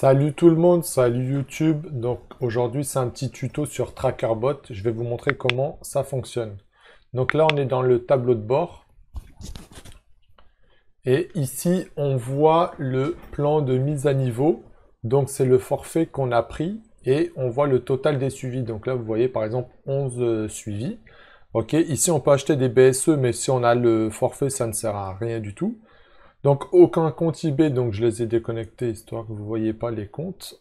Salut tout le monde, salut YouTube. Donc aujourd'hui c'est un petit tuto sur TrackerBot. Je vais vous montrer comment ça fonctionne. Donc là on est dans le tableau de bord et ici on voit le plan de mise à niveau. Donc c'est le forfait qu'on a pris et on voit le total des suivis. Donc là vous voyez par exemple 11 suivis. Ok, ici on peut acheter des BSE mais si on a le forfait ça ne sert à rien du tout. Donc aucun compte eBay, donc je les ai déconnectés histoire que vous ne voyez pas les comptes.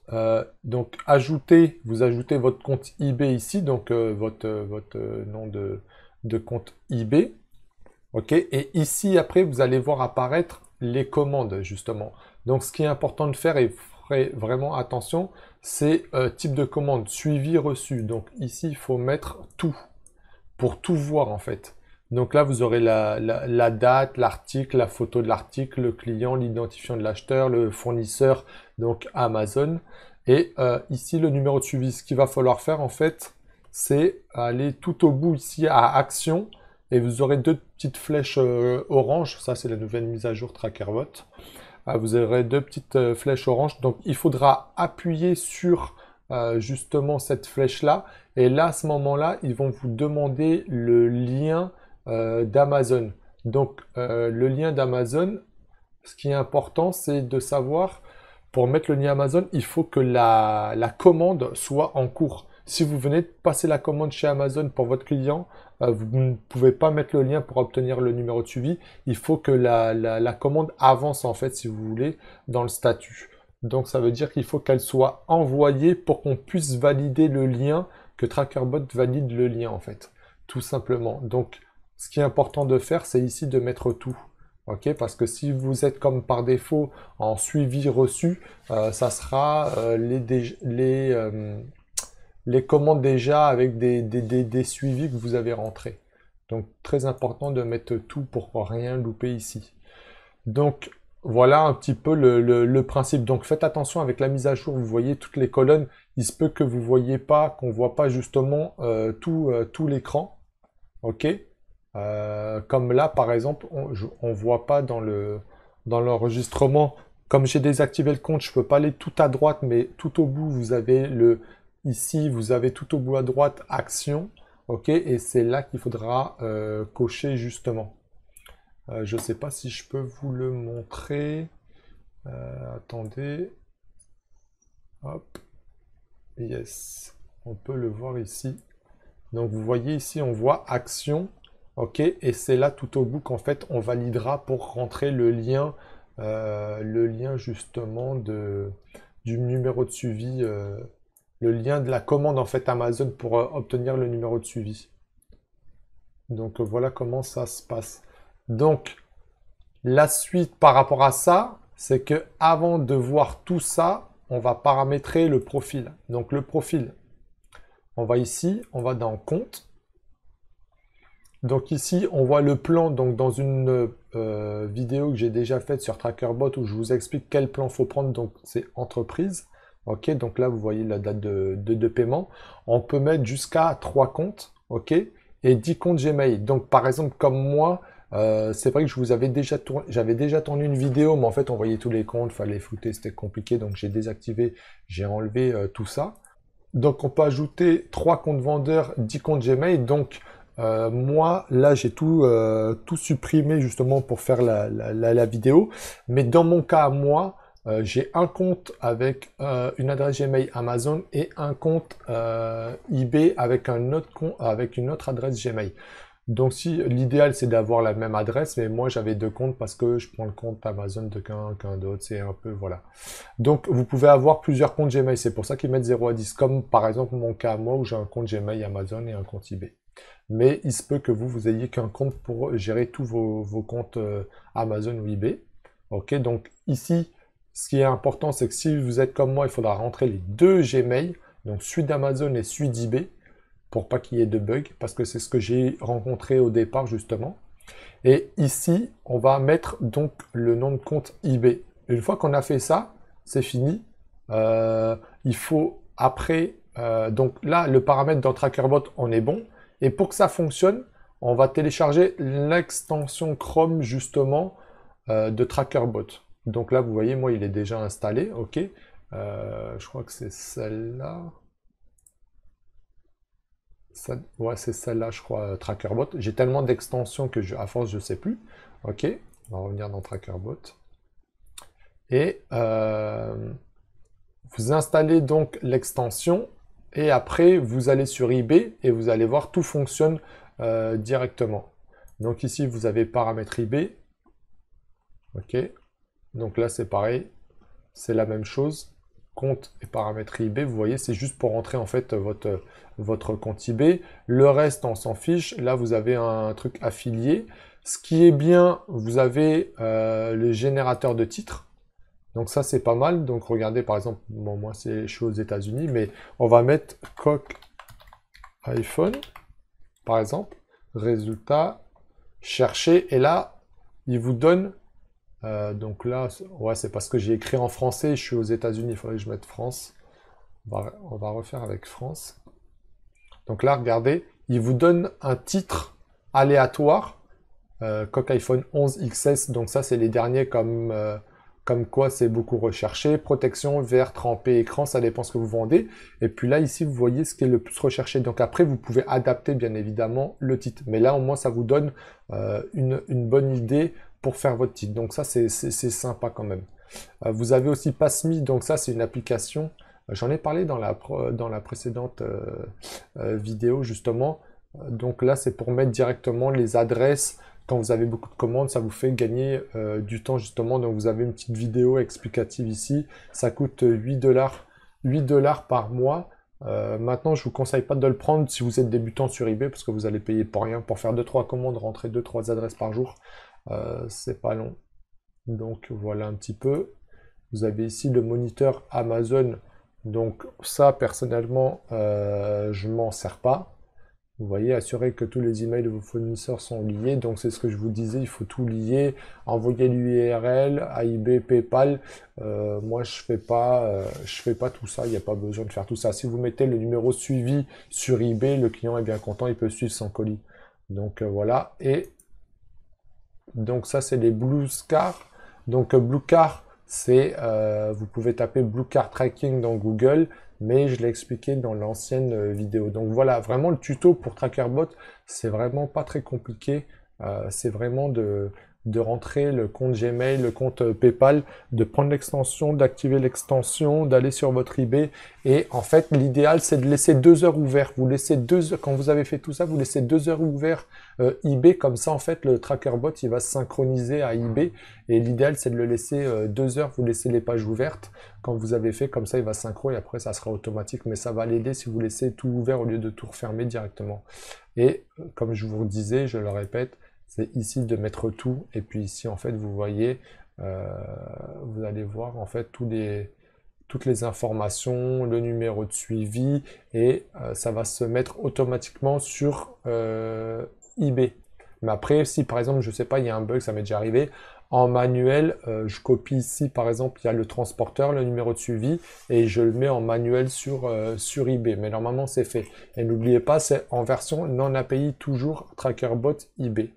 Donc ajouter, vous ajoutez votre compte eBay ici, donc votre nom de compte eBay. Ok, et ici après vous allez voir apparaître les commandes justement. Donc ce qui est important de faire et ferez vraiment attention, c'est type de commande, suivi reçu. Donc ici il faut mettre tout pour tout voir en fait. Donc là, vous aurez la date, l'article, la photo de l'article, le client, l'identifiant de l'acheteur, le fournisseur, donc Amazon. Et ici, le numéro de suivi. Ce qu'il va falloir faire en fait, c'est aller tout au bout ici à Action. Et vous aurez deux petites flèches orange. Ça, c'est la nouvelle mise à jour TrackerBot. Vous aurez deux petites flèches orange. Donc, il faudra appuyer sur justement cette flèche-là. Et là, à ce moment-là, ils vont vous demander le lien d'Amazon. Donc, le lien d'Amazon, ce qui est important, c'est de savoir, pour mettre le lien Amazon, il faut que la commande soit en cours. Si vous venez de passer la commande chez Amazon pour votre client, vous ne pouvez pas mettre le lien pour obtenir le numéro de suivi. Il faut que la commande avance, en fait, si vous voulez, dans le statut. Donc, ça veut dire qu'il faut qu'elle soit envoyée pour qu'on puisse valider le lien, que TrackerBot valide le lien, en fait. Tout simplement. Donc, ce qui est important de faire, c'est ici de mettre tout. Ok, parce que si vous êtes comme par défaut en suivi reçu, ça sera les commandes déjà avec des suivis que vous avez rentrés. Donc très important de mettre tout pour rien louper ici. Donc voilà un petit peu le principe. Donc faites attention avec la mise à jour, vous voyez toutes les colonnes, il se peut que vous ne voyez pas, qu'on ne voit pas justement tout l'écran. Ok, comme là, par exemple, on voit pas dans l'enregistrement. Comme j'ai désactivé le compte, je peux pas aller tout à droite, mais tout au bout, vous avez ici, vous avez tout au bout à droite, action. Ok, et c'est là qu'il faudra cocher justement. Je sais pas si je peux vous le montrer. Attendez. Hop. Yes. On peut le voir ici. Donc vous voyez ici, on voit action. Ok, et c'est là tout au bout qu'en fait on validera pour rentrer le lien justement du numéro de suivi, le lien de la commande en fait Amazon pour obtenir le numéro de suivi. Donc voilà comment ça se passe. Donc la suite par rapport à ça, c'est que avant de voir tout ça, on va paramétrer le profil. Donc le profil, on va ici, on va dans compte. Donc ici, on voit le plan donc dans une vidéo que j'ai déjà faite sur TrackerBot où je vous explique quel plan faut prendre. Donc c'est entreprise. Ok, donc là vous voyez la date de paiement. On peut mettre jusqu'à 3 comptes, ok, et 10 comptes Gmail. Donc par exemple comme moi, c'est vrai que j'avais déjà tourné une vidéo, mais en fait on voyait tous les comptes, fallait flouter, c'était compliqué, donc j'ai désactivé, j'ai enlevé tout ça. Donc on peut ajouter 3 comptes vendeurs, 10 comptes Gmail. Donc moi, là, j'ai tout supprimé justement pour faire la vidéo. Mais dans mon cas, moi, j'ai un compte avec une adresse Gmail Amazon et un compte eBay avec avec une autre adresse Gmail. Donc si l'idéal c'est d'avoir la même adresse, mais moi j'avais deux comptes parce que je prends le compte Amazon de qu'un d'autre, c'est un peu voilà. Donc vous pouvez avoir plusieurs comptes Gmail, c'est pour ça qu'ils mettent 0 à 10, comme par exemple mon cas à moi où j'ai un compte Gmail Amazon et un compte eBay. Mais il se peut que vous ayez qu'un compte pour gérer tous vos comptes Amazon ou eBay. Ok, donc ici, ce qui est important, c'est que si vous êtes comme moi, il faudra rentrer les deux Gmail, donc celui d'Amazon et celui d'eBay, pour pas qu'il y ait de bugs, parce que c'est ce que j'ai rencontré au départ justement. Et ici, on va mettre donc le nom de compte eBay. Une fois qu'on a fait ça, c'est fini. Il faut après, donc là, le paramètre dans TrackerBot, on est bon. Et pour que ça fonctionne, on va télécharger l'extension Chrome justement de TrackerBot. Donc là, vous voyez, moi, il est déjà installé, ok. Je crois que c'est celle-là. Ouais, c'est celle-là, je crois, TrackerBot. J'ai tellement d'extensions que à force, je sais plus. Ok, on va revenir dans TrackerBot. Et vous installez donc l'extension. Et après, vous allez sur eBay et vous allez voir, tout fonctionne directement. Donc ici, vous avez paramètres eBay. Ok, donc là, c'est pareil. C'est la même chose. Compte et paramètres eBay, vous voyez, c'est juste pour rentrer en fait votre compte eBay. Le reste, on s'en fiche. Là, vous avez un truc affilié. Ce qui est bien, vous avez le générateur de titres. Donc ça, c'est pas mal. Donc regardez, par exemple, bon, moi, je suis aux États-Unis, mais on va mettre coq iPhone, par exemple. Résultat, chercher. Et là, il vous donne... donc là, ouais, c'est parce que j'ai écrit en français. Je suis aux États-Unis, il faudrait que je mette France. On va refaire avec France. Donc là, regardez, il vous donne un titre aléatoire. Coq iPhone 11 XS, donc ça c'est les derniers comme quoi c'est beaucoup recherché. Protection, verre, trempé, écran, ça dépend ce que vous vendez. Et puis là ici vous voyez ce qui est le plus recherché. Donc après vous pouvez adapter bien évidemment le titre. Mais là au moins ça vous donne une bonne idée pour faire votre titre. Donc ça c'est sympa quand même. Vous avez aussi PassMe, donc ça c'est une application. J'en ai parlé dans la précédente vidéo justement. Donc là c'est pour mettre directement les adresses. Quand vous avez beaucoup de commandes, ça vous fait gagner du temps justement. Donc vous avez une petite vidéo explicative ici. Ça coûte 8 $, par mois. Maintenant, je vous conseille pas de le prendre si vous êtes débutant sur eBay parce que vous allez payer pour rien. Pour faire 2-3 commandes, rentrer 2-3 adresses par jour, c'est pas long. Donc voilà un petit peu. Vous avez ici le moniteur Amazon. Donc ça, personnellement, je m'en sers pas. Vous voyez, assurez que tous les emails de vos fournisseurs sont liés. Donc, c'est ce que je vous disais, il faut tout lier. Envoyer l'URL à eBay, PayPal. Moi, je fais pas tout ça. Il n'y a pas besoin de faire tout ça. Si vous mettez le numéro suivi sur eBay, le client est bien content. Il peut suivre son colis. Donc, voilà. Et donc, ça, c'est les Blue Car. Donc, Blue Car, c'est... vous pouvez taper Blue Car Tracking dans Google, mais je l'ai expliqué dans l'ancienne vidéo. Donc voilà, vraiment le tuto pour TrackerBot, c'est vraiment pas très compliqué. C'est vraiment de rentrer le compte Gmail, le compte PayPal, de prendre l'extension, d'activer l'extension, d'aller sur votre eBay. Et en fait, l'idéal, c'est de laisser 2 heures ouverts. Vous laissez 2 heures, quand vous avez fait tout ça, vous laissez 2 heures ouverts eBay. Comme ça, en fait, le TrackerBot, il va se synchroniser à eBay. Et l'idéal, c'est de le laisser 2 heures, vous laissez les pages ouvertes. Quand vous avez fait, comme ça, il va synchro et après, ça sera automatique. Mais ça va l'aider si vous laissez tout ouvert au lieu de tout refermer directement. Et comme je vous le disais, je le répète, c'est ici de mettre tout. Et puis ici, en fait, vous voyez, vous allez voir, en fait, toutes les informations, le numéro de suivi. Et ça va se mettre automatiquement sur eBay. Mais après, si par exemple, je sais pas, il y a un bug, ça m'est déjà arrivé, en manuel, je copie ici, par exemple, il y a le transporteur, le numéro de suivi, et je le mets en manuel sur eBay. Mais normalement, c'est fait. Et n'oubliez pas, c'est en version non API, toujours TrackerBot eBay.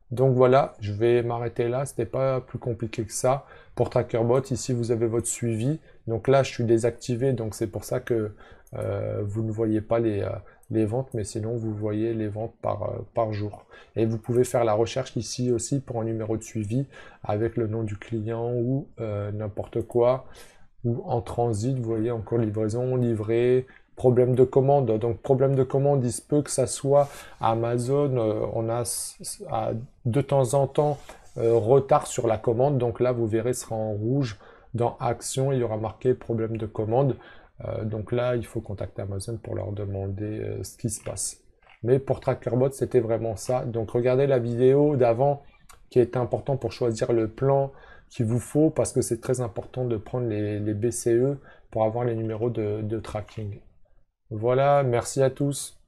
Donc voilà, je vais m'arrêter là, c'était pas plus compliqué que ça. Pour TrackerBot, ici vous avez votre suivi. Donc là, je suis désactivé, donc c'est pour ça que vous ne voyez pas les ventes, mais sinon vous voyez les ventes par jour. Et vous pouvez faire la recherche ici aussi pour un numéro de suivi avec le nom du client ou n'importe quoi. Ou en transit, vous voyez encore livraison, livré, problème de commande. Donc problème de commande, il se peut que ça soit Amazon, on a de temps en temps retard sur la commande. Donc là, vous verrez, sera en rouge dans Action, il y aura marqué problème de commande. Donc là, il faut contacter Amazon pour leur demander ce qui se passe. Mais pour TrackerBot, c'était vraiment ça. Donc regardez la vidéo d'avant qui est important pour choisir le plan qu'il vous faut parce que c'est très important de prendre les BCE pour avoir les numéros de tracking. Voilà, merci à tous.